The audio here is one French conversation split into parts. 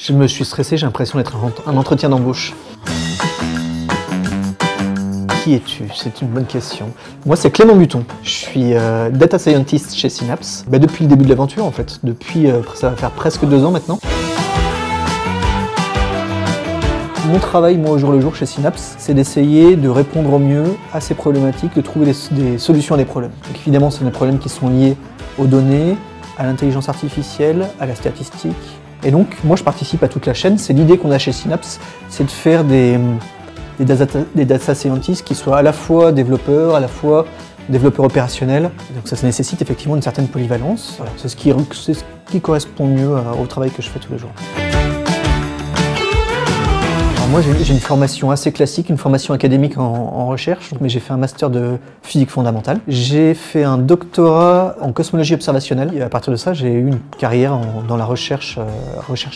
Je me suis stressé, j'ai l'impression d'être un entretien d'embauche. Qui es-tu? C'est une bonne question. Moi, c'est Clément Buton. Je suis Data Scientist chez Synapse. Depuis le début de l'aventure, en fait. Depuis, ça va faire presque 2 ans maintenant. Mon travail, moi, au jour le jour chez Synapse, c'est d'essayer de répondre au mieux à ces problématiques, de trouver des solutions à des problèmes. Donc évidemment, c'est des problèmes qui sont liés aux données, à l'intelligence artificielle, à la statistique. Et donc, moi, je participe à toute la chaîne. C'est l'idée qu'on a chez Synapse, c'est de faire des data scientists qui soient à la fois développeurs, à la fois développeurs opérationnels. Donc ça nécessite effectivement une certaine polyvalence. Voilà, c'est ce qui correspond mieux au travail que je fais tous les jours. Moi, j'ai une formation assez classique, une formation académique en recherche, mais j'ai fait un master de physique fondamentale. J'ai fait un doctorat en cosmologie observationnelle et à partir de ça, j'ai eu une carrière dans la recherche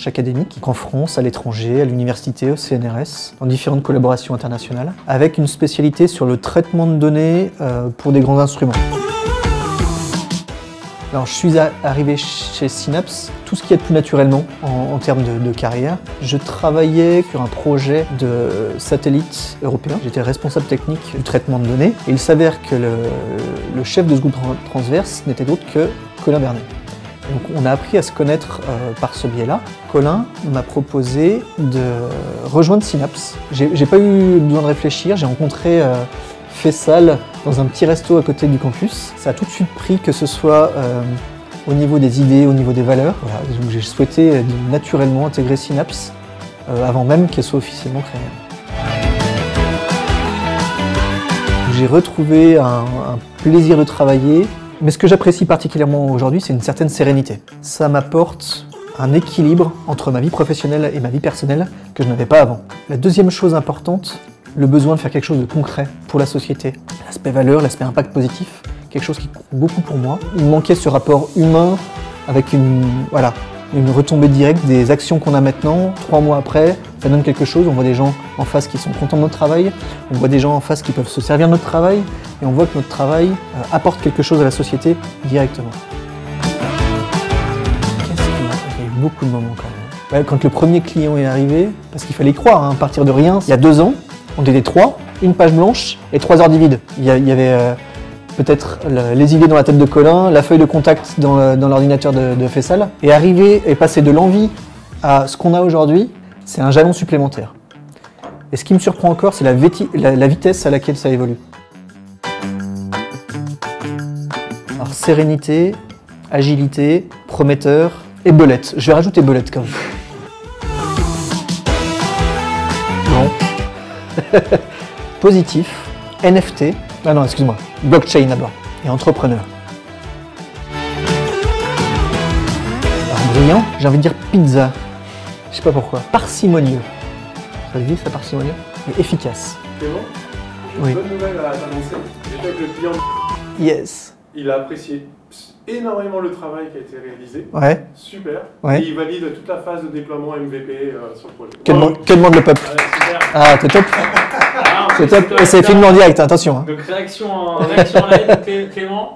académique, en France, à l'étranger, à l'université, au CNRS, dans différentes collaborations internationales, avec une spécialité sur le traitement de données pour des grands instruments. Alors, je suis arrivé chez Synapse, tout ce qu'il y a de plus naturellement en termes de carrière. Je travaillais sur un projet de satellite européen. J'étais responsable technique du traitement de données. Et il s'avère que le chef de ce groupe transverse n'était d'autre que Colin Bernet. Donc, on a appris à se connaître par ce biais-là. Colin m'a proposé de rejoindre Synapse. J'ai pas eu besoin de réfléchir, j'ai rencontré Faisal dans un petit resto à côté du campus. Ça a tout de suite pris, que ce soit au niveau des idées, au niveau des valeurs. Voilà, donc j'ai souhaité naturellement intégrer Synapse avant même qu'elle soit officiellement créée. J'ai retrouvé un plaisir de travailler, mais ce que j'apprécie particulièrement aujourd'hui, c'est une certaine sérénité. Ça m'apporte un équilibre entre ma vie professionnelle et ma vie personnelle que je n'avais pas avant. La deuxième chose importante, le besoin de faire quelque chose de concret pour la société. L'aspect valeur, l'aspect impact positif, quelque chose qui compte beaucoup pour moi. Il me manquait ce rapport humain avec une retombée directe des actions qu'on a maintenant. 3 mois après, ça donne quelque chose. On voit des gens en face qui sont contents de notre travail. On voit des gens en face qui peuvent se servir de notre travail. Et on voit que notre travail apporte quelque chose à la société directement. Il y a eu beaucoup de moments quand même. Quand le premier client est arrivé, parce qu'il fallait y croire, hein, partir de rien, il y a 2 ans, on était 3, une page blanche et 3 heures vide. Il y avait peut-être les idées dans la tête de Colin, la feuille de contact dans l'ordinateur de Faisal. Et arriver et passer de l'envie à ce qu'on a aujourd'hui, c'est un jalon supplémentaire. Et ce qui me surprend encore, c'est la vitesse à laquelle ça évolue. Alors sérénité, agilité, prometteur et belette. Je vais rajouter belette quand même. Non. Positif, NFT, ah non, excuse-moi, blockchain d'abord, et entrepreneur. Alors brillant, j'ai envie de dire pizza, je sais pas pourquoi. Parcimonieux, ça se dit ça, parcimonieux, mais efficace. C'est bon? Oui. Bonne nouvelle à t'annoncer. J'étais avec le client. Yes. Il a apprécié énormément le travail qui a été réalisé. Ouais. Super. Ouais. Et il valide toute la phase de déploiement MVP sur le projet. Que demande le peuple? Super. Ah, t'es top. C'est top. Et c'est filmé en direct, attention. Donc réaction en live, Clément.